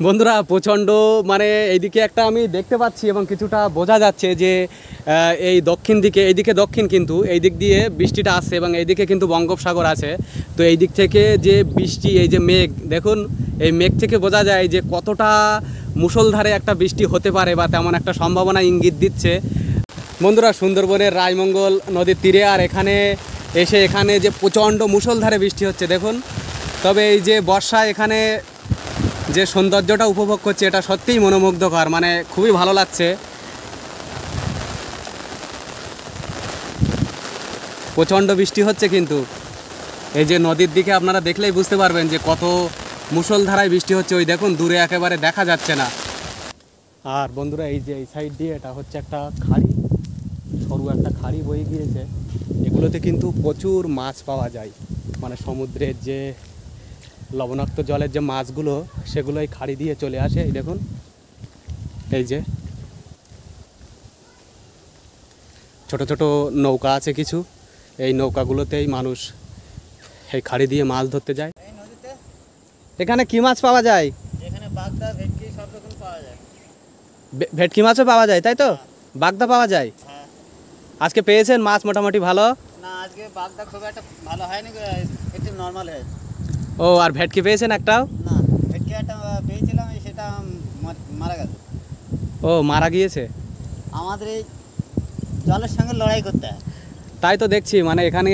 বন্ধুরা প্রচণ্ড মানে এইদিকে একটা আমি দেখতে পাচ্ছি এবং কিছুটা বোঝা যাচ্ছে যে এই দক্ষিণ দিকে এইদিকে দক্ষিণ কিন্তু এই দিক দিয়ে বৃষ্টিটা আসছে এবং এইদিকে কিন্তু বঙ্গোপসাগর আছে। তো এই দিক থেকে যে বৃষ্টি এই যে মেঘ দেখুন, এই মেঘ থেকে বোঝা যায় যে কতটা মুষলধারে একটা বৃষ্টি হতে পারে বা তেমন একটা সম্ভাবনা ইঙ্গিত দিচ্ছে। বন্ধুরা সুন্দরবনের রায়মঙ্গল নদীর তীরে আর এখানে এসে এখানে যে প্রচণ্ড মুষলধারে বৃষ্টি হচ্ছে দেখুন। তবে এই যে বর্ষা এখানে যে সৌন্দর্যটা উপভোগ করছে এটা সত্যিই মনোমুগ্ধকর, মানে খুবই ভালো লাগছে। প্রচণ্ড বৃষ্টি হচ্ছে কিন্তু এই যে নদীর দিকে আপনারা দেখলেই বুঝতে পারবেন যে কত মুষলধারায় বৃষ্টি হচ্ছে। ওই দেখুন দূরে একেবারে দেখা যাচ্ছে না। আর বন্ধুরা এই যে এই সাইড দিয়ে এটা হচ্ছে একটা খাড়ি, সরু একটা খাড়ি বয়ে গিয়েছে। এগুলোতে কিন্তু প্রচুর মাছ পাওয়া যায়, মানে সমুদ্রের যে লবণাক্ত জলের যে মাছগুলো সেগুলো এই খাড়ি দিয়ে চলে আসে। এই দেখুন এই যে ছোট ছোট নৌকা আছে কিছু, এই নৌকাগুলোতেই মানুষ এই খাড়ি দিয়ে মাছ ধরতে যায়। এখানে কি মাছ পাওয়া যায়? এখানে বাগদা, ভেটকি সব রকম পাওয়া যায়। ভেটকি মাছও পাওয়া যায় তাই তো? বাগদা পাওয়া যায়? হ্যাঁ। আজকে পেয়েছেন মাছ মোটামুটি ভালো? না, আজকে বাগদা খুব একটা ভালো হয়নি, একটু নর্মাল হয়েছে। ও, আর ভেটকি পেয়েছেন একটাও? না, ভেটকি একটা পেয়েছিলাম, সেটা মারা গেল। ও, মারা গিয়েছে। আমাদের এই জলের সঙ্গে লড়াই করতে হয়। তাই তো দেখছি, মানে এখানে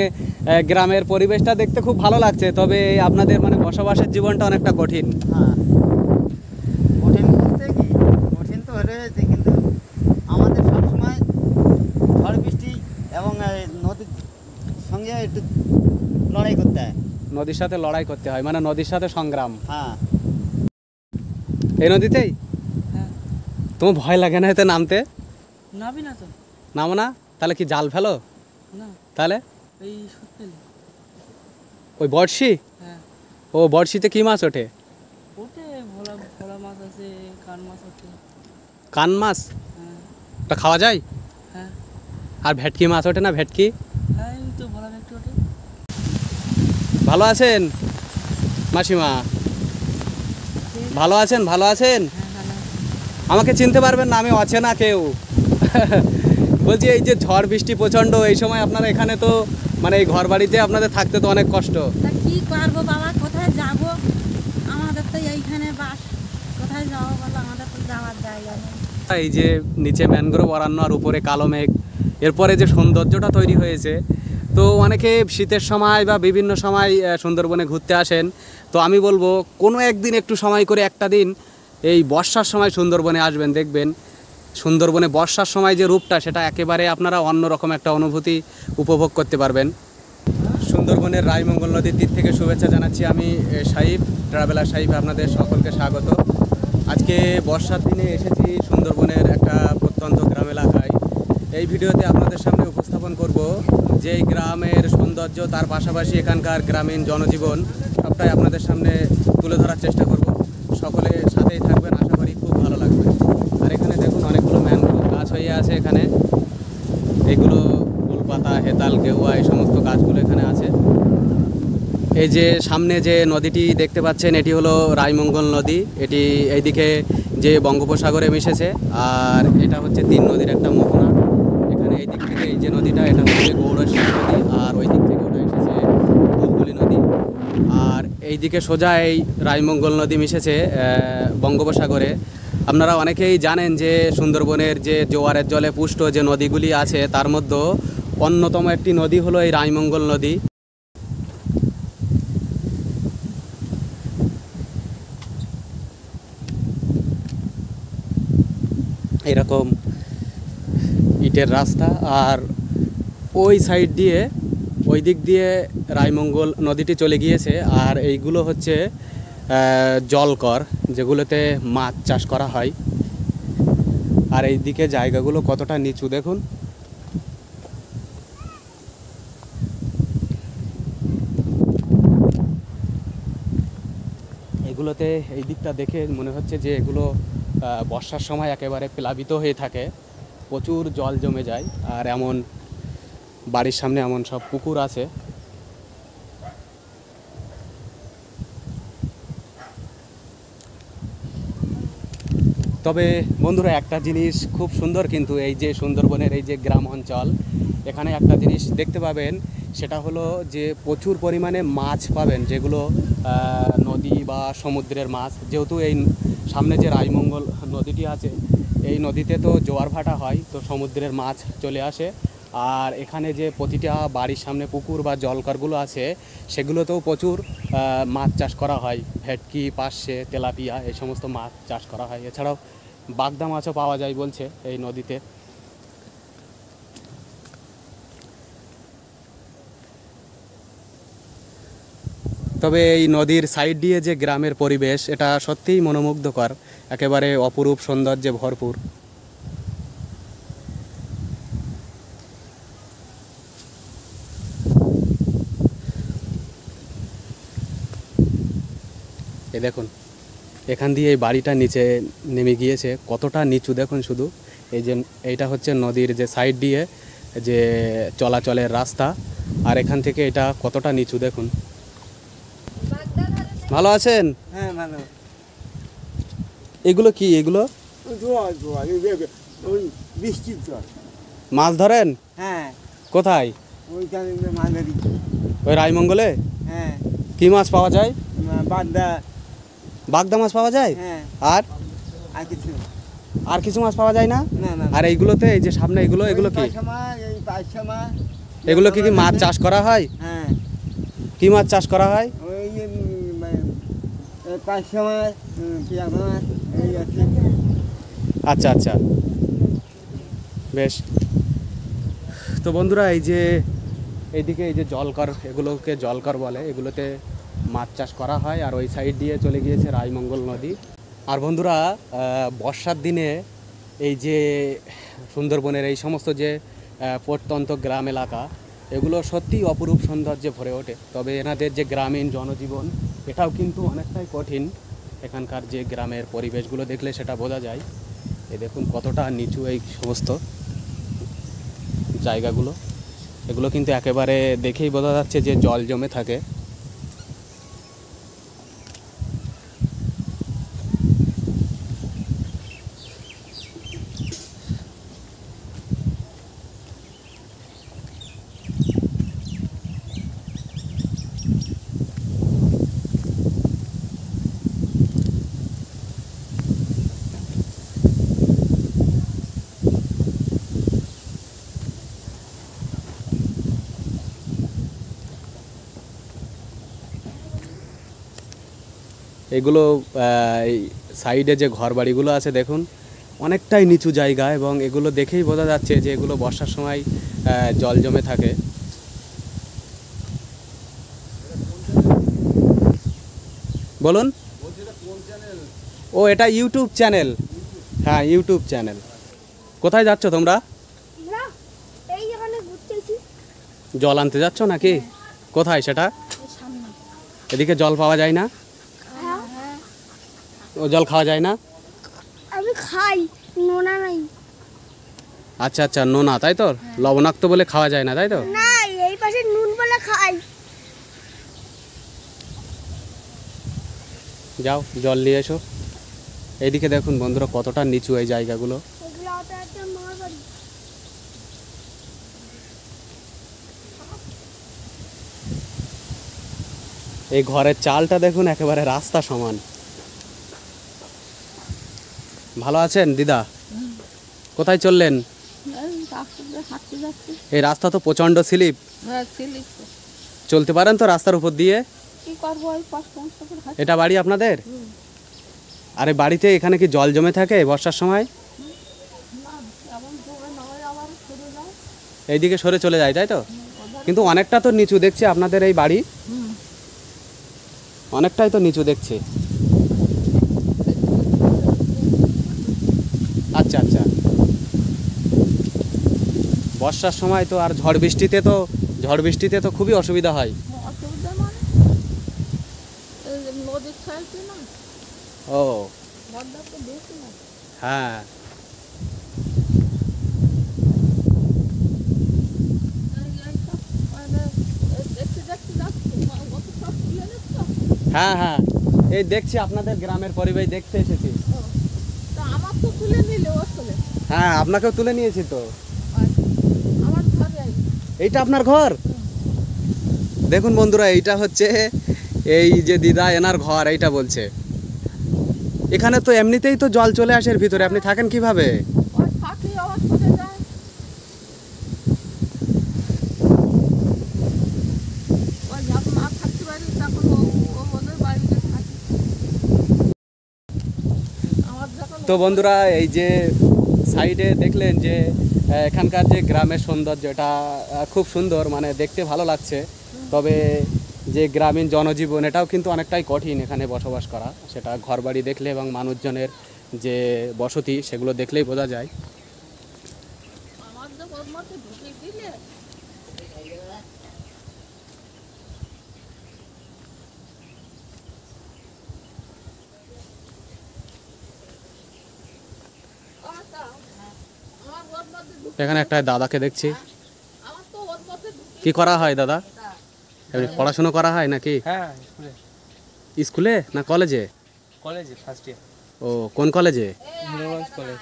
গ্রামের পরিবেশটা দেখতে খুব ভালো লাগছে, তবে আপনাদের মানে বসবাসের জীবনটা অনেকটা কঠিন। হ্যাঁ, কঠিন বলতে কি, কঠিন তো হয়েছে, কিন্তু আমাদের সবসময় ঝড় বৃষ্টি এবং নদীর সঙ্গে একটু লড়াই করতে হয়। নদীর সাথে লড়াই করতে হয়, মানে নদীর সাথে সংগ্রাম। হ্যাঁ। এই নদীতেই? হ্যাঁ। তোমার ভয় লাগে না এতে নামতে? নাবি না তো। নামো না? তাহলে কি জাল ফেলো? না, তাহলে এই সুতলি। ওই বড়শি? হ্যাঁ। ও, বড়শিতে কি মাছ ওঠে? ওটে ভোলা ভোলা মাছ আছে, কান মাছ আছে। কান মাছ? হ্যাঁ। ওটা খাওয়া যায়? হ্যাঁ। আর ভেটকি মাছ ওঠে না? ভেটকি? হ্যাঁ, এই তো ভোলা ভেটকি ওঠে। ভালো আছেন মাসিমা? ভালো আছেন? ভালো আছেন? হ্যাঁ, ভালো। আমাকে চিনতে পারবেন না, আমি অচেনা কেউ। বলছি এই যে ঝড় বৃষ্টি প্রচণ্ড, এই সময় আপনারা এখানে তো মানে এই ঘর বাড়িতে আপনাদের থাকতে তো অনেক কষ্ট। তা কি করবো বাবা, কোথায় যাব? আমাদের তো এইখানে বাস, কোথায় যাবো বলো, আমাদের তো যাওয়ার জায়গা নেই। এই যে নিচে ম্যানগ্রোভ অরণ্য আর উপরে কালো মেঘ, এরপরে যে সৌন্দর্যটা তৈরি হয়েছে, তো অনেকে শীতের সময় বা বিভিন্ন সময় সুন্দরবনে ঘুরতে আসেন। তো আমি বলবো কোনো একদিন একটু সময় করে একটা দিন এই বর্ষার সময় সুন্দরবনে আসবেন, দেখবেন সুন্দরবনে বর্ষার সময় যে রূপটা সেটা একেবারে আপনারা অন্যরকম একটা অনুভূতি উপভোগ করতে পারবেন। সুন্দরবনের রায়মঙ্গল নদীর দিক থেকে শুভেচ্ছা জানাচ্ছি আমি সাহিব, ট্রাভেলার সাহিব, আপনাদের সকলকে স্বাগত। আজকে বর্ষার দিনে এসেছি সুন্দরবনের একটা প্রত্যন্ত গ্রাম এলাকায়। এই ভিডিওতে আপনাদের সামনে উপস্থাপন করব যে এই গ্রামের সৌন্দর্য, তার পাশাপাশি এখানকার গ্রামীণ জনজীবন সবটাই আপনাদের সামনে তুলে ধরার চেষ্টা করব। সকলে সাথেই থাকবেন, আশা করি খুব ভালো লাগবে। আর এখানে দেখুন অনেকগুলো ম্যানগ্রোভ গাছ হয়ে আছে এখানে, এইগুলো গোলপাতা, হেতাল, গেওয়া, এই সমস্ত গাছগুলো এখানে আছে। এই যে সামনে যে নদীটি দেখতে পাচ্ছেন এটি হলো রায়মঙ্গল নদী। এটি এইদিকে যে বঙ্গোপসাগরে মিশেছে, আর এটা হচ্ছে তিন নদীর একটা মোহনা। এখানে এই দিক থেকে এই যে নদীটা, এটা হচ্ছে গৌরশ্বর নদী, আর ওই দিক থেকে ওটা এসেছে বুলবুলি নদী। আর এই দিকে সোজা এই রায়মঙ্গল নদী মিশেছে বঙ্গোপসাগরে। আপনারা অনেকেই জানেন যে সুন্দরবনের যে জোয়ারের জলে পুষ্ট যে নদীগুলি আছে তার মধ্যে অন্যতম একটি নদী হলো এই রায়মঙ্গল নদী। এরকম ইটের রাস্তা, আর ওই সাইড দিয়ে ওই দিক দিয়ে রায়মঙ্গল নদীটি চলে গিয়েছে। আর এইগুলো হচ্ছে জলকর, যেগুলোতে মাছ চাষ করা হয়। আর এই দিকে জায়গাগুলো কতটা নিচু দেখুন। এগুলোতে এই দিকটা দেখে মনে হচ্ছে যে এগুলো বর্ষার সময় একেবারে প্লাবিত হয়ে থাকে, প্রচুর জল জমে যায়। আর এমন বাড়ির সামনে এমন সব পুকুর আছে। তবে বন্ধুরা একটা জিনিস খুব সুন্দর, কিন্তু এই যে সুন্দরবনের এই যে গ্রাম অঞ্চল, এখানে একটা জিনিস দেখতে পাবেন, সেটা হলো যে প্রচুর পরিমাণে মাছ পাবেন, যেগুলো নদী বা সমুদ্রের মাছ। যেহেতু এই সামনে যে রায়মঙ্গল নদীটি আছে, এই নদীতে তো জোয়ার ভাটা হয়, তো সমুদ্রের মাছ চলে আসে। আর এখানে যে প্রতিটা বাড়ির সামনে পুকুর বা জলকরগুলো আছে, সেগুলোতেও প্রচুর মাছ চাষ করা হয়। ভেটকি, পার্শে, তেলাপিয়া এই সমস্ত মাছ চাষ করা হয়। এছাড়াও বাগদা মাছও পাওয়া যায় বলছে এই নদীতে। তবে এই নদীর সাইড দিয়ে যে গ্রামের পরিবেশ, এটা সত্যিই মনোমুগ্ধকর, একেবারে অপরূপ সৌন্দর্যে ভরপুর। এই দেখুন, এখান দিয়ে এই বাড়িটা নিচে নেমে গিয়েছে, কতটা নিচু দেখুন শুধু। এই যে এইটা হচ্ছে নদীর যে সাইড দিয়ে যে চলাচলের রাস্তা, আর এখান থেকে এটা কতটা নিচু দেখুন। ভালো আছেন? হ্যাঁ ভালো। এগুলো কি? এগুলো ওই বৃষ্টির জল। মাছ ধরেন? হ্যাঁ, কোথায়? ওইখানে মাছ ধরি। ওই রায়মঙ্গলে? হ্যাঁ, কি মাছ পাওয়া যায়? বাগদা। বাগদা মাছ পাওয়া যায়? হ্যাঁ, আর আর কিছু আর কিছু মাছ পাওয়া যায় না? না। না, আর এইগুলোতে এই যে সামনে এগুলো কি? এই পাঁচশো মাছ। এগুলো কি মাছ চাষ করা হয়? হ্যাঁ, কি মাছ চাষ করা হয়? ওই পাঁচশো মাছ, পিয়া মাছ, এই আছে। আচ্ছা আচ্ছা, বেশ। তো বন্ধুরা, এই যে এইদিকে এই যে জলকর, এগুলোকে জলকর বলে, এগুলোতে মাছ চাষ করা হয়। আর ওই সাইড দিয়ে চলে গিয়েছে রায়মঙ্গল নদী। আর বন্ধুরা, বর্ষার দিনে এই যে সুন্দরবনের এই সমস্ত যে প্রত্যন্ত গ্রাম এলাকা, এগুলো সত্যিই অপরূপ সৌন্দর্যে ভরে ওঠে। তবে এনাদের যে গ্রামীণ জনজীবন, এটাও কিন্তু অনেকটাই কঠিন। এখানকার যে গ্রামের পরিবেশগুলো দেখলে সেটা বোঝা যায়। এই দেখুন কতটা নিচু এই সমস্ত জায়গাগুলো। এগুলো কিন্তু একেবারে দেখেই বোঝা যাচ্ছে যে জল জমে থাকে। এগুলো এই সাইডে যে ঘর বাড়িগুলো আছে দেখুন, অনেকটাই নিচু জায়গা, এবং এগুলো দেখেই বোঝা যাচ্ছে যে এগুলো বর্ষার সময় জল জমে থাকে। বলুন। ও, এটা ইউটিউব চ্যানেল। হ্যাঁ, ইউটিউব চ্যানেল। কোথায় যাচ্ছ তোমরা? জল আনতে যাচ্ছ নাকি? কোথায় সেটা? এদিকে জল পাওয়া যায় না? ও, জল খাওয়া যায় না? আমি খাই, নোনা নাই। আচ্ছা আচ্ছা, নোনা, তাই তো? লবণাক্ত বলে খাওয়া যায় না, তাই তো? না, এই পাশে নুন বলে খাই। যাও জল নিয়ে এসো। এইদিকে দেখুন বন্ধুরা কতটা নিচু এই জায়গাগুলো। এগুলো তো একটা মার বাড়ি। এই ঘরের চালটা দেখুন একেবারে রাস্তা সমান। ভালো আছেন দিদা? কোথায় চললেন? এই রাস্তা তো প্রচণ্ড স্লিপ। চলতে পারেন তো রাস্তার উপর দিয়ে? এটা বাড়ি আপনাদের? আরে বাড়িতে এখানে কি জল জমে থাকে বর্ষার সময়? এইদিকে সরে চলে যায়, তাই তো? কিন্তু অনেকটা তো নিচু দেখছি আপনাদের এই বাড়ি, অনেকটাই তো নিচু দেখছি। আচ্ছা আচ্ছা, বর্ষার সময় তো আর ঝড় বৃষ্টিতে তো খুবই অসুবিধা হয়। ও হ্যাঁ, হ্যাঁ হ্যাঁ, এই দেখছি আপনাদের গ্রামের পরিবেশ দেখতে এসেছি। আমার তো তুলে নিলে ও চলে হ্যাঁ, আপনাকেও তুলে নিয়েছি তো। আমার ঘরে এইটা আপনার ঘর? দেখুন বন্ধুরা, এইটা হচ্ছে এই যে দিদা এনার ঘর, এইটা বলছে। এখানে তো এমনিতেই তো জল চলে আসে এর ভিতরে, আপনি থাকেন কিভাবে? ওই পাখি আবার চলে যায় ওই যখন মা থাকতে পারি তখন ও ওদের বাড়িতে থাকে আমার যখন তো বন্ধুরা, এই যে সাইডে দেখলেন যে এখানকার যে গ্রামের সৌন্দর্য, এটা খুব সুন্দর, মানে দেখতে ভালো লাগছে। তবে যে গ্রামীণ জনজীবন, এটাও কিন্তু অনেকটাই কঠিন এখানে বসবাস করা। সেটা ঘরবাড়ি দেখলে এবং মানুষজনের যে বসতি, সেগুলো দেখলেই বোঝা যায়। আমার যে ওর মধ্যে ঢুকে দিলে আমার ওর মধ্যে এখানে একটা দাদাকে দেখছি। আমার তো ওর মধ্যে কি করা হয় দাদা? এমনি পড়াশুনো করা হয় নাকি? হ্যাঁ স্কুলে স্কুলে না কলেজে? কলেজে ফার্স্ট ইয়ার ও, কোন কলেজে? হিন্দুগঞ্জ কলেজ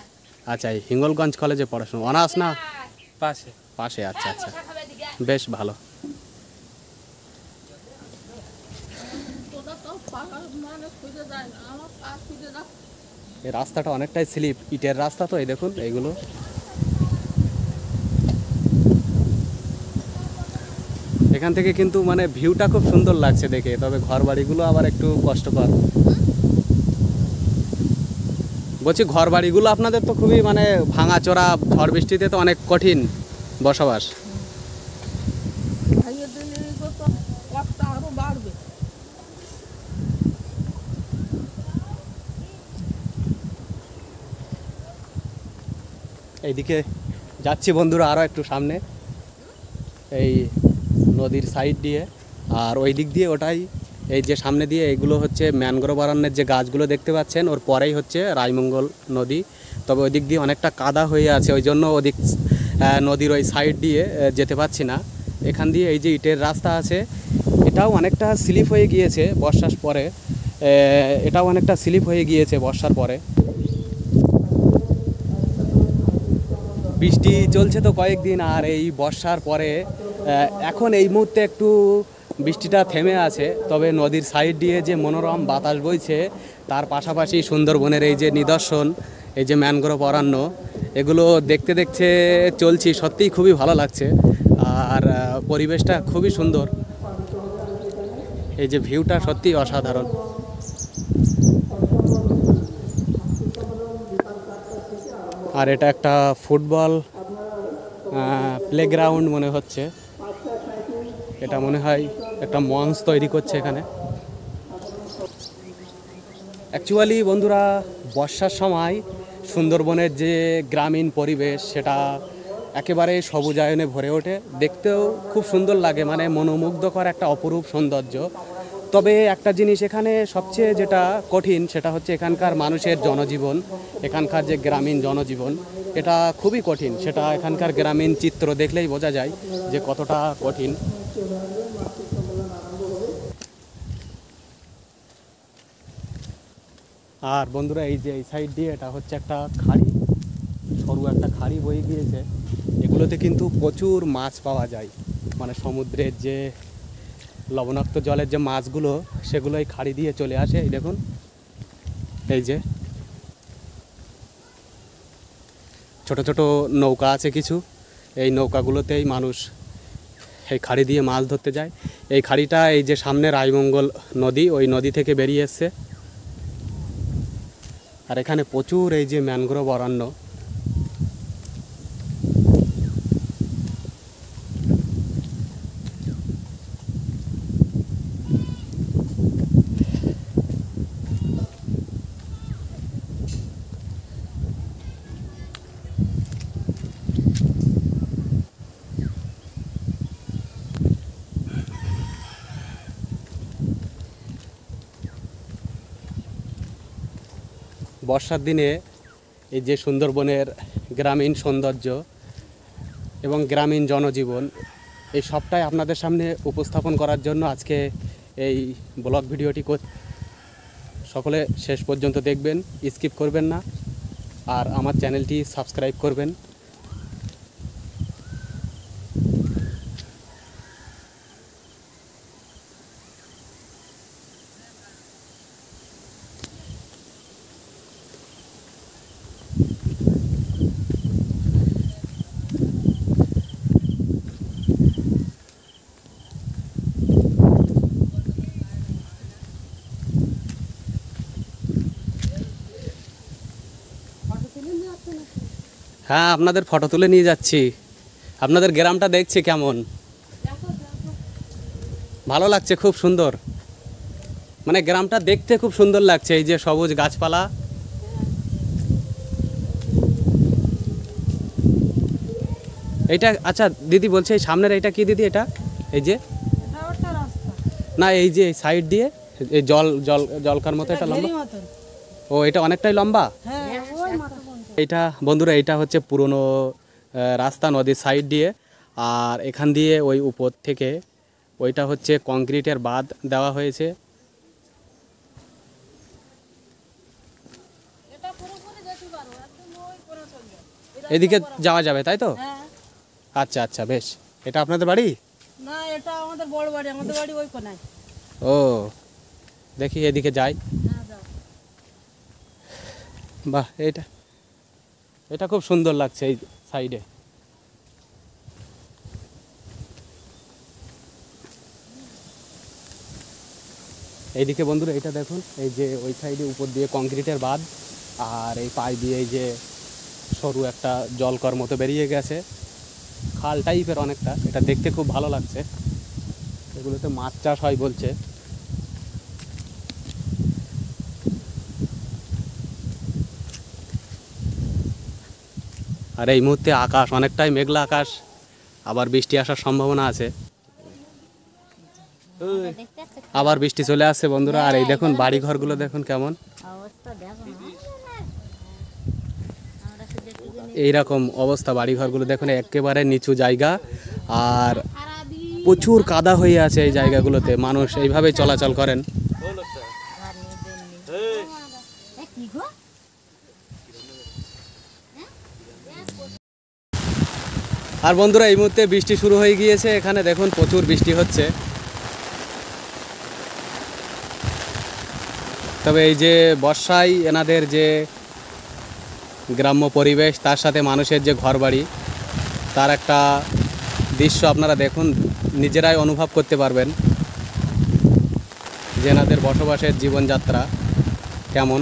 আচ্ছা, এই হিঙ্গলগঞ্জ কলেজে পড়াশোনা, অনার্স না? পাশে পাশে, আচ্ছা আচ্ছা, বেশ ভালো। তোরা তো পাহাড় মানে খুঁজে যায় না আমার পা খুঁজে না এই রাস্তাটা অনেকটাই স্লিপ, ইটের রাস্তা তো, এই দেখুন এইগুলো। এখান থেকে কিন্তু মানে ভিউটা খুব সুন্দর লাগছে দেখে, তবে ঘর বাড়িগুলো আবার একটু কষ্টকর। বলছি ঘর বাড়িগুলো আপনাদের তো খুবই মানে ভাঙাচোরা, ঝড় বৃষ্টিতে তো অনেক কঠিন বসবাস। ভাইয়ের দিলে তো কষ্টটা আরো বাড়বে এইদিকে যাচ্ছি বন্ধুরা আরও একটু সামনে, এই নদীর সাইড দিয়ে, আর ওই দিক দিয়ে ওটাই, এই যে সামনে দিয়ে এইগুলো হচ্ছে ম্যানগ্রোভ অরণ্যের যে গাছগুলো দেখতে পাচ্ছেন, ওর পরেই হচ্ছে রায়মঙ্গল নদী। তবে ওই দিক দিয়ে অনেকটা কাদা হয়ে আছে, ওই জন্য ওদিক নদীর ওই সাইড দিয়ে যেতে পারছি না। এখান দিয়ে এই যে ইটের রাস্তা আছে, এটাও অনেকটা স্লিপ হয়ে গিয়েছে বর্ষার পরে, এটাও অনেকটা স্লিপ হয়ে গিয়েছে বর্ষার পরে। বৃষ্টি চলছে তো কয়েকদিন, আর এই বর্ষার পরে এখন এই মুহূর্তে একটু বৃষ্টিটা থেমে আছে। তবে নদীর সাইড দিয়ে যে মনোরম বাতাস বইছে, তার পাশাপাশি সুন্দরবনের এই যে নিদর্শন, এই যে ম্যানগ্রোভ অরণ্য, এগুলো দেখতে দেখতে চলছি, সত্যিই খুবই ভালো লাগছে। আর পরিবেশটা খুবই সুন্দর, এই যে ভিউটা সত্যিই অসাধারণ। আর এটা একটা ফুটবল প্লেগ্রাউন্ড মনে হচ্ছে, এটা মনে হয় একটা মঞ্চ তৈরি করছে এখানে। অ্যাকচুয়ালি বন্ধুরা, বর্ষার সময় সুন্দরবনের যে গ্রামীণ পরিবেশ, সেটা একেবারে সবুজায়নে ভরে ওঠে, দেখতেও খুব সুন্দর লাগে, মানে মনোমুগ্ধকর একটা অপরূপ সৌন্দর্য। তবে একটা জিনিস এখানে সবচেয়ে যেটা কঠিন, সেটা হচ্ছে এখানকার মানুষের জনজীবন, এখানকার যে গ্রামীণ জনজীবন, এটা খুবই কঠিন। সেটা এখানকার গ্রামীণ চিত্র দেখলেই বোঝা যায় যে কতটা কঠিন। আর বন্ধুরা, এই যে এই সাইড দিয়ে এটা হচ্ছে একটা খাড়ি, সরু একটা খাড়ি বয়ে গিয়েছে। এগুলোতে কিন্তু প্রচুর মাছ পাওয়া যায়, মানে সমুদ্রের যে লবণাক্ত জলের যে মাছগুলো, সেগুলো এই খাড়ি দিয়ে চলে আসে। এই দেখুন, এই যে ছোট ছোট নৌকা আছে কিছু, এই নৌকাগুলোতেই মানুষ এই খাড়ি দিয়ে মাছ ধরতে যায়। এই খাড়িটা এই যে সামনে রায়মঙ্গল নদী, ওই নদী থেকে বেরিয়ে এসছে। আর এখানে প্রচুর এই যে ম্যানগ্রোভ অরণ্য, বর্ষার দিনে এই যে সুন্দরবনের গ্রামীণ সৌন্দর্য এবং গ্রামীণ জনজীবন, এই সবটাই আপনাদের সামনে উপস্থাপন করার জন্য আজকে এই ব্লগ ভিডিওটি সকলে শেষ পর্যন্ত দেখবেন, স্কিপ করবেন না। আর আমার চ্যানেলটি সাবস্ক্রাইব করবেন। হ্যাঁ, আপনাদের ফটো তুলে নিয়ে যাচ্ছি। আপনাদের গ্রামটা দেখছি কেমন, ভালো লাগছে, খুব সুন্দর। মানে গ্রামটা দেখতে খুব সুন্দর লাগছে, এই যে সবুজ গাছপালা। এইটা আচ্ছা দিদি বলছে এই সামনের এইটা কি দিদি? এটা এই যে এটা একটা রাস্তা না, এই যে সাইড দিয়ে এই জল জল জলকার মতো এটা লম্বা। মতন। ও এটা অনেকটাই লম্বা। হ্যাঁ ওই মতো বলছে। এইটা বন্ধুরা, এইটা হচ্ছে পুরনো রাস্তা নদীর সাইড দিয়ে। আর এখান দিয়ে ওই উপর থেকে ওইটা হচ্ছে কংক্রিটের বাঁধ দেওয়া হয়েছে। এটা পুরোপুরি যেতে পারো, একদম ওই করে চলবে। এদিকে যাওয়া যাবে তাই তো? হ্যাঁ। আচ্ছা আচ্ছা, বেশ। এটা আপনাদের বাড়ি? না, এটা আমাদের বড় বাড়ি, আমাদের বাড়ি ওই কোনায়। ও, দেখি এদিকে যাই। হ্যাঁ যাও। বাহ, এটা এটা খুব সুন্দর লাগছে এই সাইডে। এইদিকে বন্ধুরা এটা দেখুন, এই যে ওই সাইডে উপর দিয়ে কংক্রিটের বাঁধ, আর এই পাশ দিয়ে এই যে সরু একটা জলকর মতো বেরিয়ে গেছে, খাল টাইপের অনেকটা। এটা দেখতে খুব ভালো লাগছে। এগুলোতে মাছ চাষ হয় বলছে। আর এই মুহূর্তে আকাশ অনেকটাই মেঘলা আকাশ, আবার বৃষ্টি আসার সম্ভাবনা আছে। আবার বৃষ্টি চলে আসছে বন্ধুরা। আর এই দেখুন বাড়ি ঘরগুলো দেখুন কেমন, এইরকম অবস্থা বাড়ি ঘরগুলো দেখুন, একেবারে নিচু জায়গা। আর প্রচুর কাদা হয়ে আছে এই জায়গাগুলোতে, মানুষ এইভাবেই চলাচল করেন। আর বন্ধুরা এই মুহূর্তে বৃষ্টি শুরু হয়ে গিয়েছে, এখানে দেখুন প্রচুর বৃষ্টি হচ্ছে। তবে এই যে বর্ষায় এনাদের যে গ্রাম্য পরিবেশ, তার সাথে মানুষের যে ঘরবাড়ি, তার একটা দৃশ্য আপনারা দেখুন, নিজেরাই অনুভব করতে পারবেন যে এনাদের বসবাসের জীবনযাত্রা কেমন।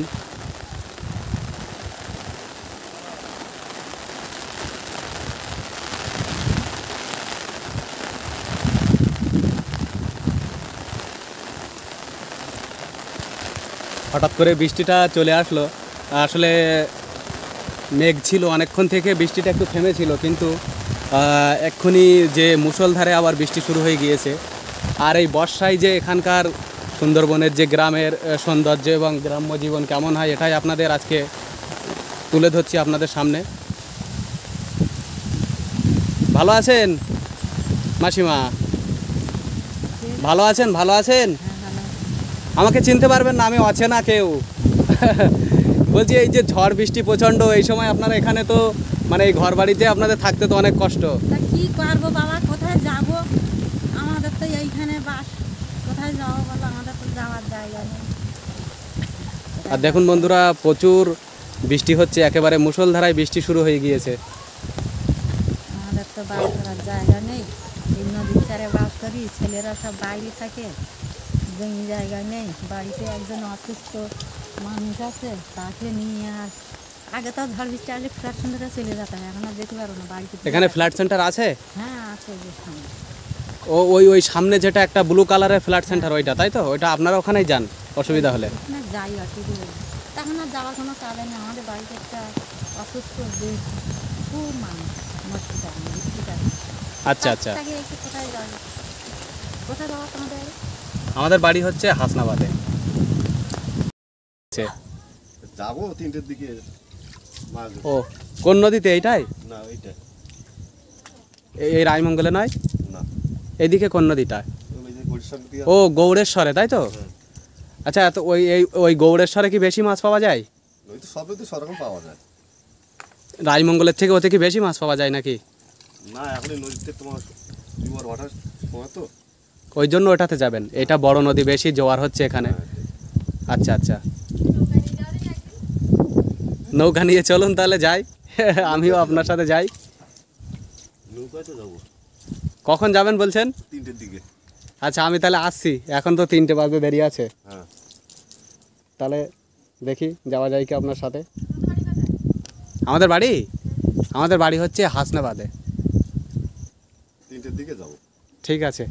হঠাৎ করে বৃষ্টিটা চলে আসলো। আসলে মেঘ ছিল অনেকক্ষণ থেকে, বৃষ্টিটা একটু থেমেছিল, কিন্তু এক্ষুনি যে মুষলধারে আবার বৃষ্টি শুরু হয়ে গিয়েছে। আর এই বর্ষায় যে এখানকার সুন্দরবনের যে গ্রামের সৌন্দর্য এবং গ্রাম্য জীবন কেমন হয়, এটাই আপনাদের আজকে তুলে ধরছি আপনাদের সামনে। ভালো আছেন মাসিমা? ভালো আছেন? ভালো আছেন? আমাকে চিনতে পারবেন না, আমি অচেনা কেউ। বলছি এই যে ঝড় বৃষ্টি প্রচণ্ড, এই সময় আপনারা এখানে তো মানে এই ঘর বাড়িতে আপনাদের থাকতে তো অনেক কষ্ট। তা কি করবো বাবা, কোথায় যাব? আমাদের তো এইখানে বাস, কোথায় যাবো বলো, আমাদের তো যাওয়ার জায়গা নেই। আর দেখুন বন্ধুরা, প্রচুর বৃষ্টি হচ্ছে, একেবারে মুষলধারায় বৃষ্টি শুরু হয়ে গিয়েছে। আমাদের তো বাস করার জায়গা নেই, এই নদীর চারে বাস করি, ছেলেরা সব বাইরে থাকে, জমি জায়গা নেই। বাড়িতে একজন অসুস্থ মানুষ আছে, তাকে নিয়ে আগে তো ঝড় বৃষ্টি আসলে ফ্ল্যাট সেন্টারে চলে যেতাম, এখন আর যেতে পারবো না বাড়িতে। এখানে ফ্ল্যাট সেন্টার আছে? হ্যাঁ আছে, যে সামনে। ওই সামনে যেটা একটা ব্লু কালারের ফ্ল্যাট সেন্টার, ওইটা তাই তো? ওইটা আপনারা ওখানেই যান অসুবিধা হলে? ওখানে যাই আর কি করবো, তখন আর যাওয়ার কোনো কারণ নেই। আমাদের বাড়িতে একটা অসুস্থ বেশ খুব মানুষ মরতে চায় না, বৃষ্টি চায়। আচ্ছা আচ্ছা। তাকে একটু কোথায় যাবে, কোথায় যাওয়া তোমাদের? আমাদের বাড়ি হচ্ছে হাসনাবাদে। যাবো 3টের দিকে। ও, কোন নদীতে? এইটাই? না ওইটা এই রায়মঙ্গলে নয়? না, এইদিকে কোন নদীটা? ওই যে বরিশাল দিয়ে। ও, গৌড়েশ্বরে তাই তো? আচ্ছা, তো ওই গৌড়েশ্বরে কি বেশি মাছ পাওয়া যায়? ওই তো সবই তো সরকম পাওয়া যায়। রায়মঙ্গলের থেকে ওতে কি বেশি মাছ পাওয়া যায় নাকি? না এখন এই নদীতে তোমার জোয়ার ভাটার সময় তো। ওই জন্য ওটাতে যাবেন, এটা বড় নদী, বেশি জোয়ার হচ্ছে এখানে। আচ্ছা আচ্ছা, নৌকা নিয়ে চলুন তাহলে যাই। আমিও আপনার সাথে যাই। নৌকায় তো যাবো কখন যাবেন বলছেন? 3টের দিকে। আচ্ছা আমি তাহলে আসছি, এখন তো 3টে বাজতে দেরি আছে। হ্যাঁ তাহলে দেখি যাওয়া যায় কি আপনার সাথে। আমাদের বাড়ি হচ্ছে হাসনাবাদে। 3টের দিকে যাবো। ঠিক আছে।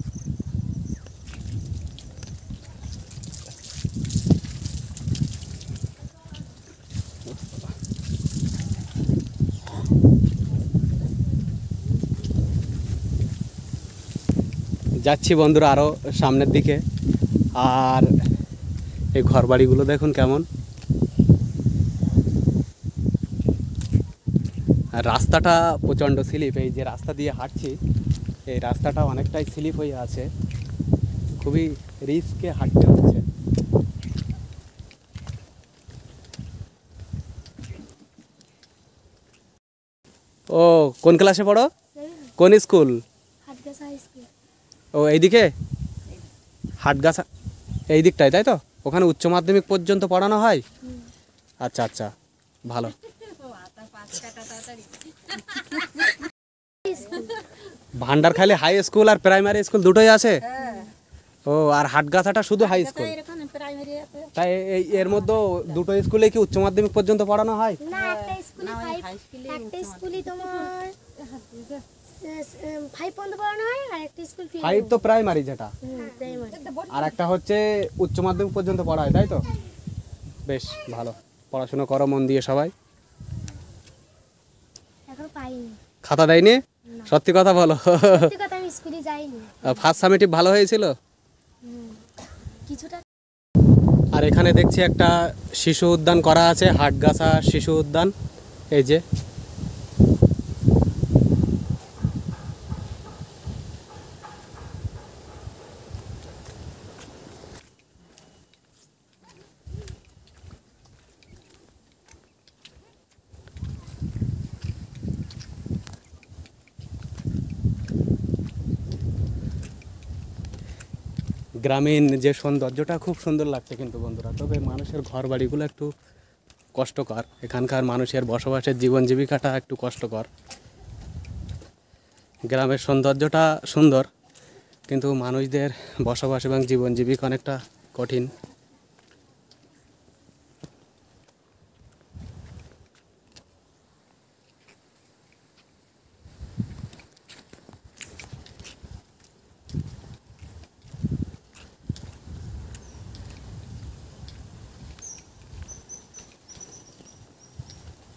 যাচ্ছি বন্ধুরা আরও সামনের দিকে। আর এই ঘর বাড়িগুলো দেখুন কেমন। আর রাস্তাটা প্রচণ্ড স্লিপ, এই যে রাস্তা দিয়ে হাঁটছি এই রাস্তাটা অনেকটাই স্লিপ হয়ে আছে, খুবই রিস্কে হাঁটতে হচ্ছে। ও কোন ক্লাসে পড়ো? কোন স্কুল? Hatgachha high school. ও এইদিকে হাটগাছা, এই দিকটায়, তাই তো? ওখানে উচ্চ মাধ্যমিক পর্যন্ত পড়ানো হয়? আচ্ছা আচ্ছা, ভালো। ভান্ডারখালী হাই স্কুল আর প্রাইমারি স্কুল দুটোই আছে? ও, আর হাটগাছাটা শুধু হাই স্কুল? তাই এর মধ্যে দুটো স্কুলে কি উচ্চ মাধ্যমিক পর্যন্ত পড়ানো হয়? না, একটা স্কুলে একটা স্কুলে তোমার 5 পর্যন্ত পড়ানো হয়, আর একটা স্কুল 5 তো প্রাইমারি যেটা, প্রাইমারি। আর একটা হচ্ছে উচ্চ মাধ্যমিক পর্যন্ত পড়া হয়, তাই তো? বেশ ভালো, পড়াশোনা করো মন দিয়ে সবাই। এখন পাইনি। খাতা দেয়নি? সত্যি কথা বলো। সত্যি কথা, আমি স্কুলে যাইনি। ফার্স্ট সামেটিভ ভালো হয়েছিল? কিছুটা। আর এখানে দেখছি একটা শিশু উদ্যান করা আছে, হাটগাছা শিশু উদ্যান। এই যে গ্রামীণ যে সৌন্দর্যটা খুব সুন্দর লাগছে কিন্তু বন্ধুরা, তবে মানুষের ঘর বাড়িগুলো একটু কষ্টকর, এখানকার মানুষের বসবাসের জীবন জীবিকাটা একটু কষ্টকর। গ্রামের সৌন্দর্যটা সুন্দর, কিন্তু মানুষদের বসবাস এবং জীবন জীবিকা অনেকটা কঠিন।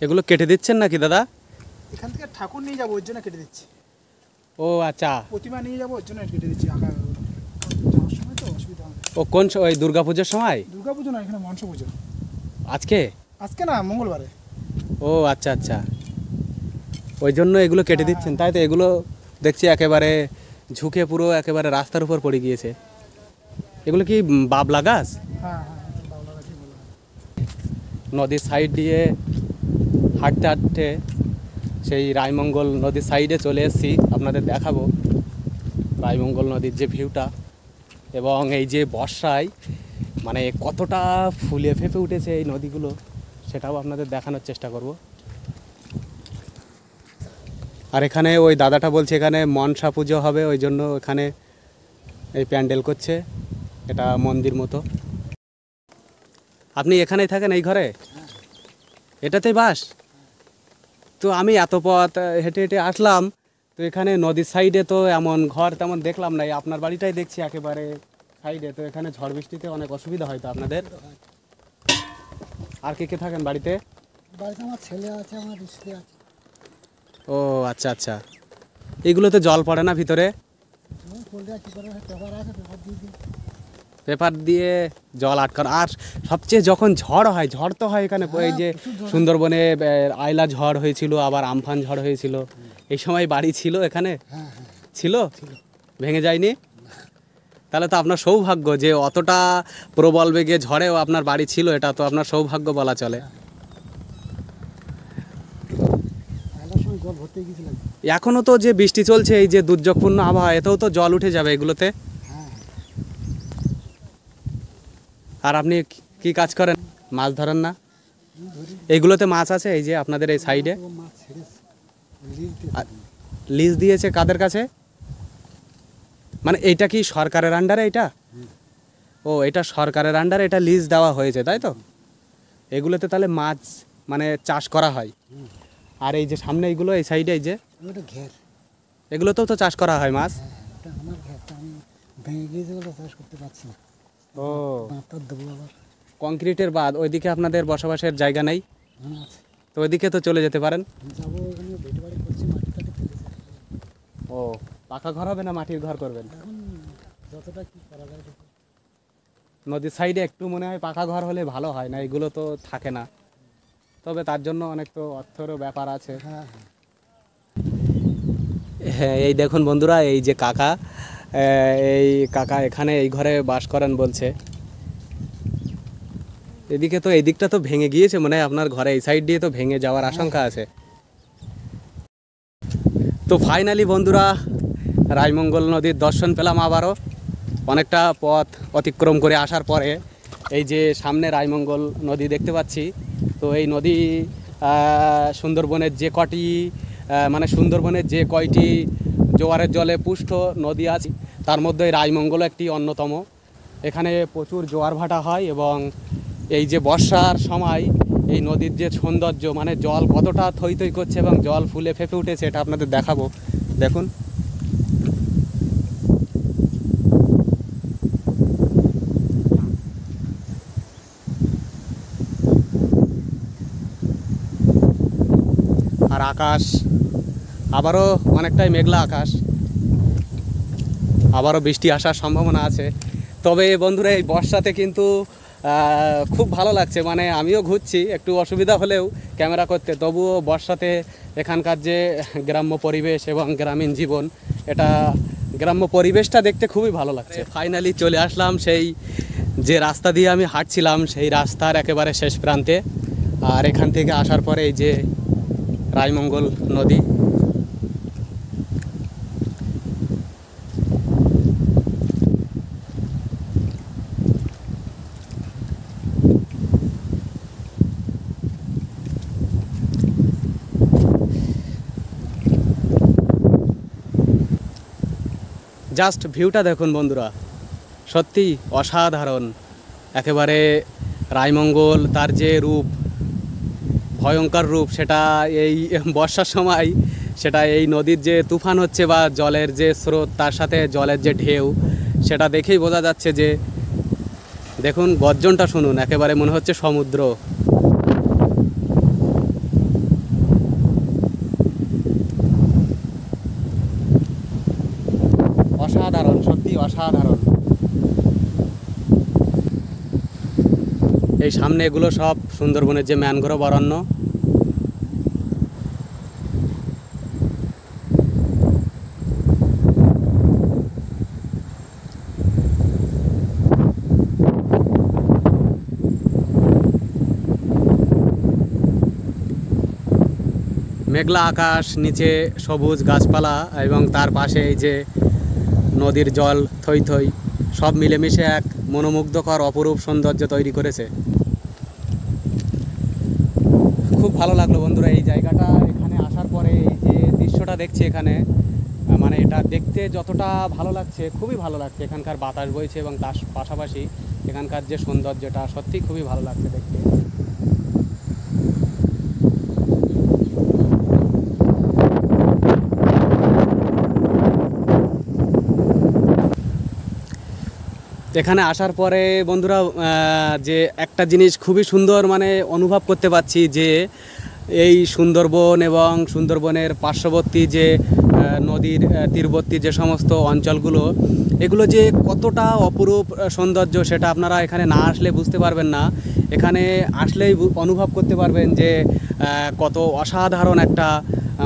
এগুলো কেটে দিচ্ছেন নাকি দাদা? এখান থেকে ঠাকুর নিয়ে যাবো, ওর জন্য কেটে দিচ্ছি। ও আচ্ছা, প্রতিমা নিয়ে যাবো, ওর জন্য কেটে দিচ্ছি। আঁকা যাওয়ার সময় তো অসুবিধা হবে। ও কোন ওই দুর্গাপুজোর সময়? দুর্গা পুজো না, এখানে মনসা পুজো। আজকে? আজকে না, মঙ্গলবারে। ও আচ্ছা আচ্ছা, ওই জন্য এগুলো কেটে দিচ্ছেন, তাই তো? এগুলো দেখছি একেবারে ঝুঁকে পুরো একেবারে রাস্তার উপর পড়ে গিয়েছে। এগুলো কি বাবলা গাছ? হ্যাঁ হ্যাঁ, বাবলা গাছই বলা হয়। নদীর সাইড দিয়ে হাঁটতে হাঁটতে সেই রায়মঙ্গল নদীর সাইডে চলে এসেছি, আপনাদের দেখাবো রায়মঙ্গল নদীর যে ভিউটা। এবং এই যে বর্ষায় মানে কতটা ফুলে ফেঁপে উঠেছে এই নদীগুলো, সেটাও আপনাদের দেখানোর চেষ্টা করব। আর এখানে ওই দাদাটা বলছে এখানে মনসা পুজো হবে, ওই জন্য এখানে এই প্যান্ডেল করছে, এটা মন্দির মতো। আপনি এখানেই থাকেন এই ঘরে? এটাতেই বাস? তো আমি এত পথ হেঁটে হেঁটে আসলাম, তো এখানে নদীর সাইডে তো এমন ঘর তেমন দেখলাম না, আপনার বাড়িটাই দেখছি একেবারে সাইডে। তো এখানে ঝড় বৃষ্টিতে অনেক অসুবিধা হয় তো আপনাদের? আর কে কে থাকেন বাড়িতে? বাড়িতে আমার ছেলে আছে, আমার স্ত্রী আছে। ও আচ্ছা আচ্ছা, এইগুলোতে জল পড়ে না ভিতরে? পেপার দিয়ে জল আটকানো। আর সবচেয়ে যখন ঝড় হয়, ঝড় তো হয় এখানে, এই যে সুন্দরবনে আইলা ঝড় হয়েছিল, আবার আমফান ঝড় হয়েছিল, এই সময় বাড়ি ছিল এখানে? ছিল? ভেঙে যায়নি? তাহলে তো আপনার সৌভাগ্য যে অতটা প্রবল বেগে ঝড়েও আপনার বাড়ি ছিল, এটা তো আপনার সৌভাগ্য বলা চলে। এখনও তো যে বৃষ্টি চলছে, এই যে দুর্যোগপূর্ণ আবহাওয়া, এতেও তো জল উঠে যাবে এগুলোতে। হ্যাঁ আর আপনি কি কাজ করেন? মাছ ধরেন না? এইগুলোতে মাছ আছে, এই যে আপনাদের এই সাইডে ও মাছ ছেড়েছে লিজ দিয়ে লিজ দিয়েছে কাদের কাছে? মানে এইটা কি সরকারের আন্ডারে এটা? ও, এটা সরকারের আন্ডারে এটা লিজ দেওয়া হয়েছে, তাই তো? এগুলোতে তাহলে মাছ মানে চাষ করা হয়। আর এই যে সামনে এইগুলো, এই সাইডে এই যে ওটা ঘের। এগুলোতেও তো চাষ করা হয় মাছ। হ্যাঁ ওটা আমার ঘেরটা, আমি ভেঙে গিয়েছে বলে চাষ করতে পারছি না। ও, বাঁধটা দেবো আবার। কংক্রিটের বাঁধ, ওইদিকে আপনাদের বসবাসের জায়গা নেই? হ্যাঁ আছে, তো ওইদিকে তো চলে যেতে পারেন। যাবো ওখানে বেটে বাড়ি করছি, মাটি টাটি ফেলেছে। ও, পাকা ঘর হবে না মাটির ঘর করবেন? এখন যতটা কি করা যায় দেখি। নদীর সাইডে একটু মনে হয় পাকা ঘর হলে ভালো হয়, না এগুলো তো থাকে না। তবে তার জন্য অনেক তো অর্থেরও ব্যাপার আছে। হ্যাঁ হ্যাঁ হ্যাঁ, এই দেখুন বন্ধুরা, এই যে কাকা, এই কাকা এখানে এই ঘরে বাস করেন বলছে। এদিকে তো, এই দিকটা তো ভেঙে গিয়েছে মনে হয় আপনার ঘরে, এই সাইড দিয়ে তো ভেঙে যাওয়ার আশঙ্কা আছে। তো ফাইনালি বন্ধুরা, রায়মঙ্গল নদীর দর্শন পেলাম আবারও। অনেকটা পথ অতিক্রম করে আসার পরে এই যে সামনে রায়মঙ্গল নদী দেখতে পাচ্ছি। তো এই নদী সুন্দরবনের যে কটি মানে সুন্দরবনের যে কয়টি জোয়ারের জলে পুষ্ট নদী আছে তার মধ্যে এই রায়মঙ্গল একটি অন্যতম। এখানে প্রচুর জোয়ার ভাটা হয় এবং এই যে বর্ষার সময় এই নদীর যে সৌন্দর্য, মানে জল কতটা থই থই করছে এবং জল ফুলে ফেঁপে উঠেছে, এটা আপনাদের দেখাবো। দেখুন, আর আকাশ আবারও অনেকটাই মেঘলা আকাশ, আবারও বৃষ্টি আসার সম্ভাবনা আছে। তবে বন্ধুরা, এই বর্ষাতে কিন্তু খুব ভালো লাগছে। মানে আমিও ঘুরছি, একটু অসুবিধা হলেও ক্যামেরা করতে, তবুও বর্ষাতে এখানকার যে গ্রাম্য পরিবেশ এবং গ্রামীণ জীবন, এটা গ্রাম্য পরিবেশটা দেখতে খুবই ভালো লাগছে। ফাইনালি চলে আসলাম সেই যে রাস্তা দিয়ে আমি হাঁটছিলাম, সেই রাস্তার একেবারে শেষ প্রান্তে। আর এখান থেকে আসার পরে এই যে রায়মঙ্গল নদী, জাস্ট ভিউটা দেখুন বন্ধুরা, সত্যি অসাধারণ একেবারে। রায়মঙ্গল তার যে রূপ, ভয়ঙ্কর রূপ, সেটা এই বর্ষার সময়, সেটা এই নদীর যে তুফান হচ্ছে বা জলের যে স্রোত, তার সাথে জলের যে ঢেউ, সেটা দেখেই বোঝা যাচ্ছে যে, দেখুন গর্জনটা শুনুন, একেবারে মনে হচ্ছে সমুদ্র। অসাধারণ, সত্যি অসাধারণ। এই সামনে এগুলো সব সুন্দরবনের যে ম্যানগ্রোভ অরণ্য। মেঘলা আকাশ, নিচে সবুজ গাছপালা এবং তার পাশে এই যে নদীর জল থই থই, সব মিলেমিশে এক মনোমুগ্ধকর অপরূপ সৌন্দর্য তৈরি করেছে। খুব ভালো লাগলো বন্ধুরা এই জায়গাটা। এখানে আসার পরে এই যে দৃশ্যটা দেখছি এখানে, মানে এটা দেখতে যতটা ভালো লাগছে, খুবই ভালো লাগছে। এখানকার বাতাস বইছে এবং তার পাশাপাশি এখানকার যে সৌন্দর্যটা, সত্যি খুবই ভালো লাগছে দেখতে। এখানে আসার পরে বন্ধুরা, যে একটা জিনিস খুবই সুন্দর মানে অনুভব করতে পারছি, যে এই সুন্দরবন এবং সুন্দরবনের পার্শ্ববর্তী যে নদীর তীরবর্তী যে সমস্ত অঞ্চলগুলো, এগুলো যে কতটা অপরূপ সৌন্দর্য, সেটা আপনারা এখানে না আসলে বুঝতে পারবেন না। এখানে আসলেই অনুভব করতে পারবেন যে কত অসাধারণ একটা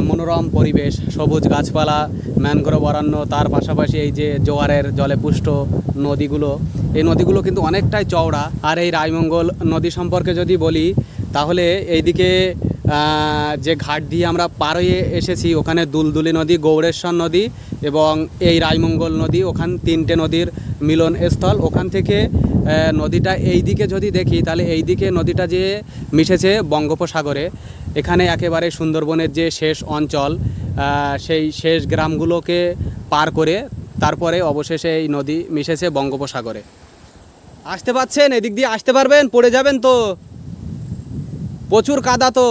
মনোরম পরিবেশ, সবুজ গাছপালা, ম্যানগ্রোভ অরণ্য, তার পাশাপাশি এই যে জোয়ারের জলে পুষ্ট নদীগুলো, এই নদীগুলো কিন্তু অনেকটাই চওড়া। আর এই রায়মঙ্গল নদী সম্পর্কে যদি বলি, তাহলে এইদিকে যে ঘাট দিয়ে আমরা পার হয়ে এসেছি ওখানে দুলদুলি নদী, গৌড়েশ্বর নদী এবং এই রায়মঙ্গল নদী, ওখান 3টে নদীর মিলন স্থল। ওখান থেকে নদীটা এই দিকে যদি দেখি তাহলে এই দিকে নদীটা যে মিশেছে বঙ্গোপসাগরে। এখানে একেবারে সুন্দরবনের যে শেষ অঞ্চল, সেই শেষ গ্রামগুলোকে পার করে তারপরে অবশেষে এই নদী মিশেছে বঙ্গোপসাগরে। আসতে পারছেন? এদিক দিয়ে আসতে পারবেন? পড়ে যাবেন তো, প্রচুর কাদা তো।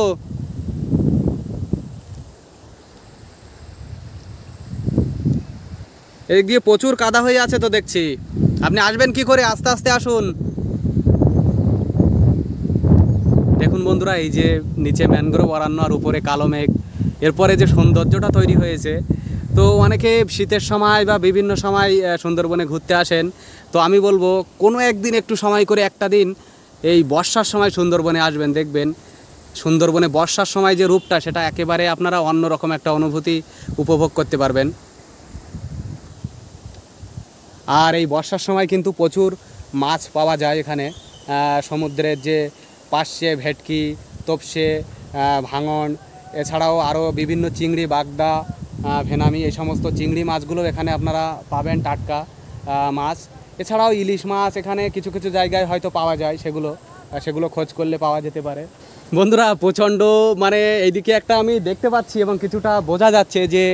এদিক দিয়ে প্রচুর কাদা হয়ে আছে তো দেখছি। আপনি আসবেন কি করে? আস্তে আস্তে আসুন। দেখুন বন্ধুরা, এই যে নিচে ম্যানগ্রোভ অরণ্য আর উপরে কালো মেঘ, এরপরে যে সৌন্দর্যটা তৈরি হয়েছে। তো অনেকে শীতের সময় বা বিভিন্ন সময় সুন্দরবনে ঘুরতে আসেন। তো আমি বলবো কোনো একদিন একটু সময় করে একটা দিন এই বর্ষার সময় সুন্দরবনে আসবেন, দেখবেন সুন্দরবনে বর্ষার সময় যে রূপটা, সেটা একেবারে আপনারা অন্যরকম একটা অনুভূতি উপভোগ করতে পারবেন। আর এই বর্ষার সময় কিন্তু প্রচুর মাছ পাওয়া যায় এখানে। সমুদ্রের যে পার্শে, ভেটকি, তোপসে, ভাঙন, এছাড়াও আরও বিভিন্ন চিংড়ি, বাগদা, ভেনামি, এই সমস্ত চিংড়ি মাছগুলো এখানে আপনারা পাবেন, টাটকা মাছ। এছাড়াও ইলিশ মাছ এখানে কিছু কিছু জায়গায় হয়তো পাওয়া যায়, সেগুলো খোঁজ করলে পাওয়া যেতে পারে। বন্ধুরা প্রচণ্ড মানে এইদিকে একটা আমি দেখতে পাচ্ছি এবং কিছুটা বোঝা যাচ্ছে যে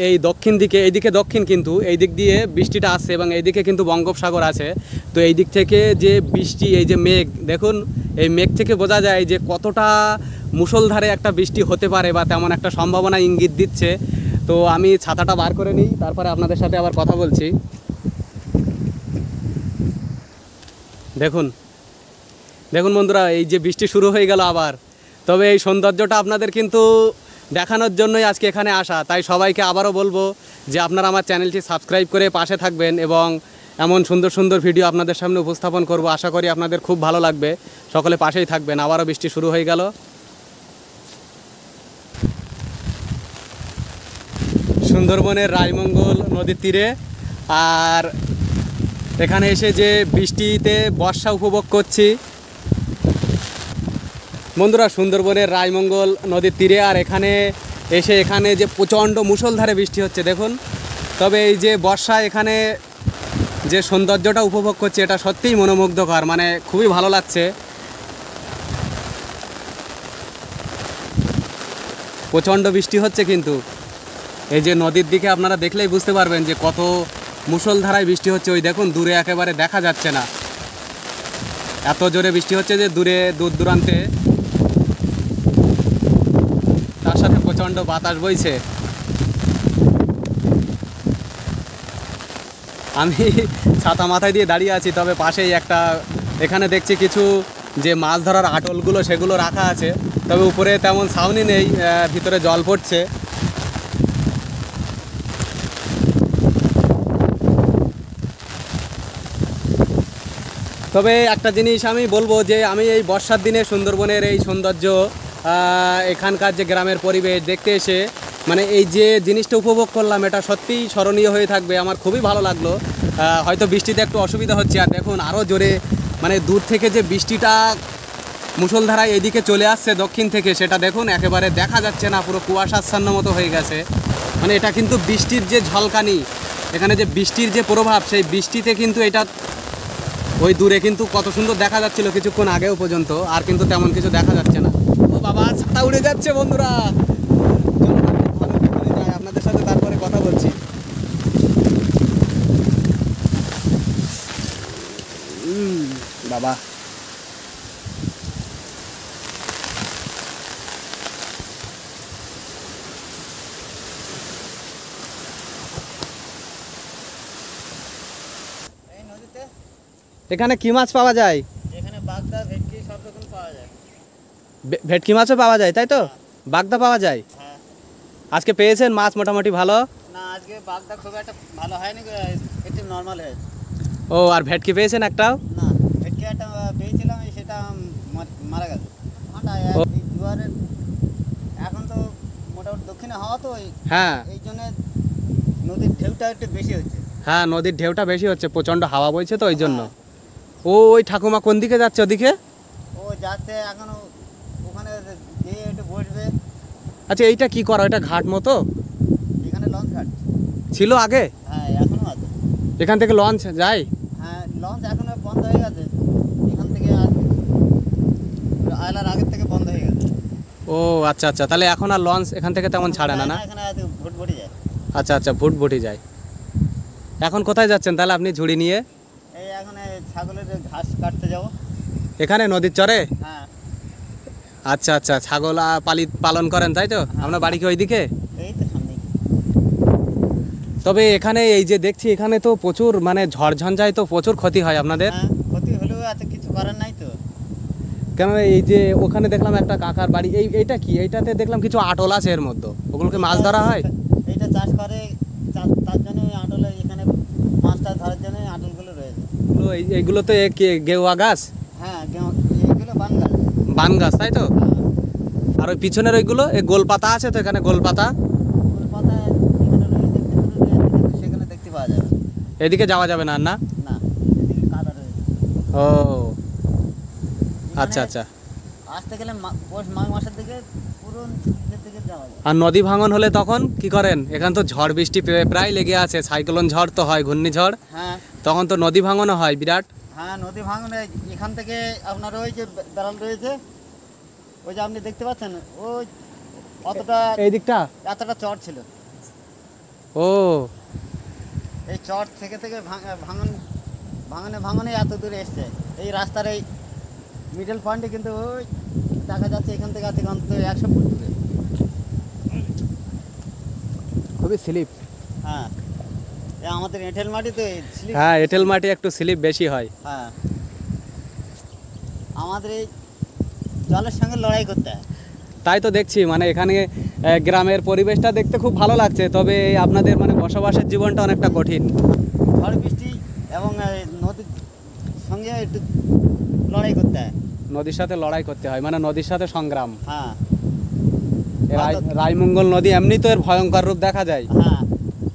এই দক্ষিণ দিকে, এইদিকে দক্ষিণ কিন্তু এই দিক দিয়ে বৃষ্টিটা আসছে এবং এইদিকে কিন্তু বঙ্গোপসাগর আছে। তো এই দিক থেকে যে বৃষ্টি, এই যে মেঘ, দেখুন এই মেঘ থেকে বোঝা যায় যে কতটা মুষলধারে একটা বৃষ্টি হতে পারে বা তেমন একটা সম্ভাবনা ইঙ্গিত দিচ্ছে। তো আমি ছাতাটা বার করে নিই, তারপরে আপনাদের সাথে আবার কথা বলছি। দেখুন দেখুন বন্ধুরা, এই যে বৃষ্টি শুরু হয়ে গেল আবার। তবে এই সৌন্দর্যটা আপনাদের কিন্তু দেখানোর জন্যই আজকে এখানে আসা। তাই সবাইকে আবারও বলবো যে আপনারা আমার চ্যানেলটি সাবস্ক্রাইব করে পাশে থাকবেন এবং এমন সুন্দর সুন্দর ভিডিও আপনাদের সামনে উপস্থাপন করব। আশা করি আপনাদের খুব ভালো লাগবে। সকলে পাশেই থাকবেন। আবারও বৃষ্টি শুরু হয়ে গেল। সুন্দরবনের রায়মঙ্গল নদীর তীরে, আর এখানে এসে যে বৃষ্টিতে বর্ষা উপভোগ করছি বন্ধুরা, সুন্দরবনের রায়মঙ্গল নদীর তীরে। আর এখানে যে প্রচণ্ড মুষলধারে বৃষ্টি হচ্ছে দেখুন। তবে এই যে বর্ষা এখানে যে সৌন্দর্যটা উপভোগ করছে, এটা সত্যিই মনোমুগ্ধকর, মানে খুবই ভালো লাগছে। প্রচণ্ড বৃষ্টি হচ্ছে কিন্তু এই যে নদীর দিকে আপনারা দেখলেই বুঝতে পারবেন যে কত মুষলধারায় বৃষ্টি হচ্ছে। ওই দেখুন দূরে একেবারে দেখা যাচ্ছে না, এত জোরে বৃষ্টি হচ্ছে যে দূর দূরান্তে, তার সাথে প্রচণ্ড বাতাস বইছে। আমি ছাতা মাথায় দিয়ে দাঁড়িয়ে আছি, তবে পাশেই এখানে দেখছি কিছু যে মাছ ধরার আটলগুলো সেগুলো রাখা আছে। তবে উপরে তেমন ছাউনি নেই, ভিতরে জল পড়ছে। তবে একটা জিনিস আমি বলবো যে আমি এই বর্ষার দিনে সুন্দরবনের এই সৌন্দর্য, এখানকার যে গ্রামের পরিবেশ দেখতে এসে মানে এই যে জিনিসটা উপভোগ করলাম, এটা সত্যিই স্মরণীয় হয়ে থাকবে। আমার খুবই ভালো লাগলো। হয়তো বৃষ্টিতে একটু অসুবিধা হচ্ছে। আর দেখুন আরও জোরে, মানে দূর থেকে যে বৃষ্টিটা মুষলধারায় এদিকে চলে আসছে দক্ষিণ থেকে, সেটা দেখুন একেবারে দেখা যাচ্ছে না, পুরো কুয়াশাচ্ছন্ন মতো হয়ে গেছে। মানে এটা কিন্তু বৃষ্টির যে ঝলকানি, এখানে যে বৃষ্টির যে প্রভাব, সেই বৃষ্টিতে কিন্তু এটা ওই দূরে কিন্তু কত সুন্দর দেখা যাচ্ছিল কিছুক্ষণ আগেও পর্যন্ত, আর কিন্তু তেমন কিছু দেখা যাচ্ছে না। ও বাবা, ছাতা উড়ে যাচ্ছে বন্ধুরা। আপনাদের সাথে তারপরে কথা বলছি। বাবা, এই নদীতে এখানে কি মাছ পাওয়া যায়? এখানে বাগদা, ভেটকি সব রকম পাওয়া যায়। ভেটকি মাছও পাওয়া যায়, তাই তো? বাগদা পাওয়া যায়? হ্যাঁ। আজকে পেয়েছেন মাছ মোটামুটি ভালো? না, আজকে বাগদা খুব একটা ভালো হয়নি, একটু নর্মাল হয়েছে। ও, আর ভেটকি পেয়েছেন একটাও? না, ভেটকি একটা পেয়েছিলাম, সেটা মারা গেছে। এই জোয়ারের এখন তো মোটামুটি দক্ষিণে হাওয়া, তো হ্যাঁ এই জন্য নদীর ঢেউটা একটু বেশি হচ্ছে। হ্যাঁ, নদীর ঢেউটা বেশি হচ্ছে, প্রচণ্ড হাওয়া বইছে তো ওই জন্য। ওই ঠাকুমা কোন দিকে যাচ্ছে? ওদিকে ও যাচ্ছে এখনো, ওখানে যে দিয়ে একটু বসবে। আচ্ছা এইটা কি করা, এটা ঘাট মতো এখানে লঞ্চ ঘাট ছিল আগে? হ্যাঁ এখনো আছে। এখান থেকে লঞ্চ যায়? হ্যাঁ লঞ্চ এখনো বন্ধ হয়ে গেছে, এখান থেকে আয়লার আগের থেকে বন্ধ হয়ে গেছে। ও আচ্ছা আচ্ছা, তাহলে এখন আর লঞ্চ এখান থেকে তেমন ছাড়ে না? না এখানে ভুটভুটি যায়। আচ্ছা আচ্ছা, ভুটভুটি যায়। এখন কোথায় যাচ্ছেন তাহলে আপনি ঝুড়ি নিয়ে? এই এখন এই ছাগলের ঘাস কাটতে যাব। এখানে নদীর চরে? হ্যাঁ আচ্ছা আচ্ছা, ছাগল পালন করেন তাই তো? আপনার বাড়ি কি ওইদিকে? এই তো সামনে। তবে এখানে এই যে দেখছি এখানে তো প্রচুর মানে ঝড়ঝঞ্ঝায় তো প্রচুর ক্ষতি হয় আপনাদের। হ্যাঁ ক্ষতি হলেও আছে, কিছু করার নাই তো। কেন এই যে ওখানে দেখলাম একটা কাকার বাড়ি, এইটা কি, এইটাতে দেখলাম কিছু আটল আছে এর মধ্যে, ওগুলোকে মাছ ধরা হয়? এইটা চাষ করে, তার জন্য আটলে এখানে মাছটা ধরার জন্য আটলগুলো রয়েছে। এইগুলো তো গেওয়া গাছ? হ্যাঁ এইগুলো বান গাছ। বান গাছ তাই তো? হ্যাঁ আর ওই পিছনের ওইগুলো গোল পাতা আছে তো, এখানে গোল পাতা ওর পাতা এখানে রয়েছে, ভেতরে রয়েছে, কিন্তু সেখানে দেখতে পাওয়া যাবে না। এদিকে যাওয়া যাবে না? না না এদিকে কাদা রয়েছে। ও এখানে আচ্ছা আচ্ছা। আসতে গেলে পৌষ মাঘ মাসের দিকে পুরো নিচের দিকে যাওয়া যায়। আর নদী ভাঙন হলে তখন কি করেন? এখান তো ঝড় বৃষ্টি প্রায় লেগে আছে, সাইক্লোন ঝড় তো হয়, ঘূর্ণিঝড়, হ্যাঁ তখন তো নদী ভাঙনও হয় বিরাট। হ্যাঁ নদী ভাঙনে এখান থেকে আপনার ওই যে দালাল রয়েছে, ওই যে আপনি দেখতে পাচ্ছেন ওই অতটা এই দিকটা? এতটা চর ছিল। ও এই চর থেকে থেকে ভাঙনে এত দূরে এসছে। এই রাস্তার এই মিডল পয়েন্টে কিন্তু ওই দেখা যাচ্ছে এখান থেকে আছে অন্তত 100 ফুট দূরে। খুবই স্লিপ। হ্যাঁ আমাদের এঁটেল মাটি তো স্লিপ। হ্যাঁ এঁটেল মাটি একটু স্লিপ বেশি হয়। হ্যাঁ আমাদের এই জলের সঙ্গে লড়াই করতে হয়। তাই তো দেখছি মানে এখানে গ্রামের পরিবেশটা দেখতে খুব ভালো লাগছে, তবে আপনাদের মানে বসবাসের জীবনটা অনেকটা কঠিন। ঝড় বৃষ্টি এবং নদীর সঙ্গে একটু লড়াই করতে হয়। নদীর সাথে লড়াই করতে হয়, মানে নদীর সাথে সংগ্রাম। হ্যাঁ রায়মঙ্গল নদী এমনি তো এর ভয়ঙ্কর রূপ দেখা যায়। হ্যাঁ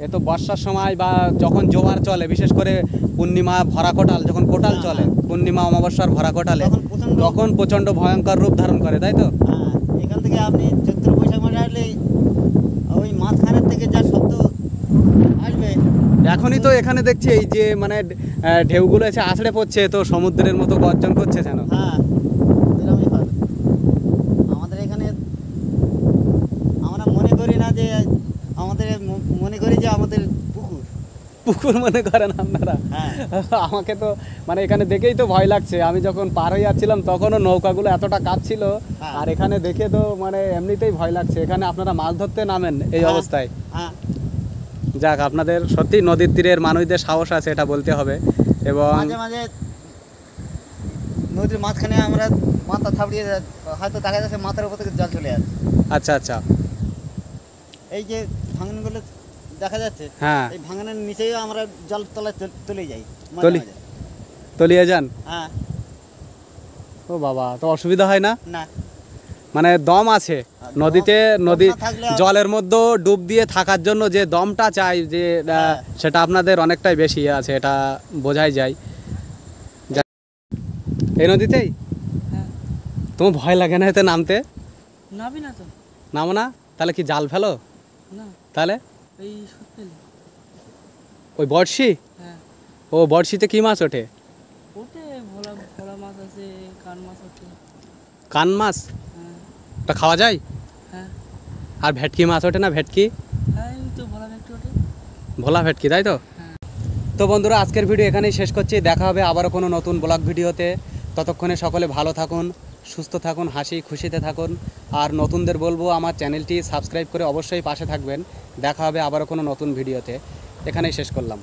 এ তো বর্ষার সময় বা যখন জোয়ার চলে, বিশেষ করে পূর্ণিমা ভরা কোটাল, যখন কোটাল চলে, পূর্ণিমা অমাবস্যার ভরা কোটালে, তখন প্রচণ্ড ভয়ঙ্কর রূপ ধারণ করে তাই তো? হ্যাঁ এখান থেকে আপনি চৈত্র বৈশাখ মাসে আসলে ওই মাঝখানের থেকে যা শব্দ আসবে। এখনই তো এখানে দেখছি এই যে মানে ঢেউগুলো এসে আছড়ে পড়ছে, তো সমুদ্রের মতো গর্জন করছে যেন। হ্যাঁ এরকমই হয় আমাদের এখানে। আমরা মনে করি না যে মনে করি যে আমাদের পুকুর মনে করেন আপনারা? হ্যাঁ আমাকে তো মানে এখানে দেখেই তো ভয় লাগছে। আমি যখন পার হয়ে যাচ্ছিলাম তখনও নৌকাগুলো এতটা কাঁপছিল, হ্যাঁ। আর এখানে দেখে তো মানে এমনিতেই ভয় লাগছে। এখানে আপনারা মাছ ধরতে নামেন এই হ্যাঁ। অবস্থায়? হ্যাঁ যাক, আপনাদের সত্যি নদীর তীরের মানুষদের সাহস আছে, এটা বলতে হবে। এবং মাঝে মাঝে নদীর মাঝখানে আমরা মাথা থাপড়িয়ে হয়তো দেখা যাচ্ছে মাথার উপর থেকে জল চলে যাচ্ছে। আচ্ছা আচ্ছা। এই যে ভাঙনগুলো দেখা যাচ্ছে, হ্যাঁ এই ভাঙনের নিচেই আমরা জল তলায় চলে যাই মাঝে তলি- মাঝে। তলিয়ে যান? হ্যাঁ ও বাবা, তো অসুবিধা হয় না? না মানে দম আছে নদীতে, নদী দম না থাকলে জলের মধ্যে ডুব দিয়ে থাকার জন্য যে দমটা চাই, যে হ্যাঁ। সেটা আপনাদের অনেকটাই বেশি আছে, এটা বোঝাই যায়। এই নদীতেই হ্যাঁ। তোমার ভয় লাগে না এতে নামতে? নাবি না তো? নামো না? তাহলে কি জাল ফেলো? না তাহলে এই সুতলি। ওই বড়শি? হ্যাঁ ও বড়শিতে কি মাছ ওঠে? ওতে ভোলা ভোলা মাছ আছে, কান মাছ আছে। কান মাছ? হ্যাঁ ওটা খাওয়া যায়? হ্যাঁ আর ভেটকি মাছ ওঠে না? ভেটকি, হ্যাঁ এই তো ভোলা ব্যক্তি ওঠে। ভোলা ভেটকি তাই তো? হ্যাঁ। তো বন্ধুরা, আজকের ভিডিও এখানেই শেষ করছি। দেখা হবে আবারও কোনো নতুন ব্লগ ভিডিওতে। ততক্ষণে সকলে ভালো থাকুন, সুস্থ থাকুন, হাসি খুশিতে থাকুন। আর নতুনদের বলবো আমার চ্যানেলটি সাবস্ক্রাইব করে অবশ্যই পাশে থাকবেন। দেখা হবে আবারও কোনো নতুন ভিডিওতে। এখানেই শেষ করলাম।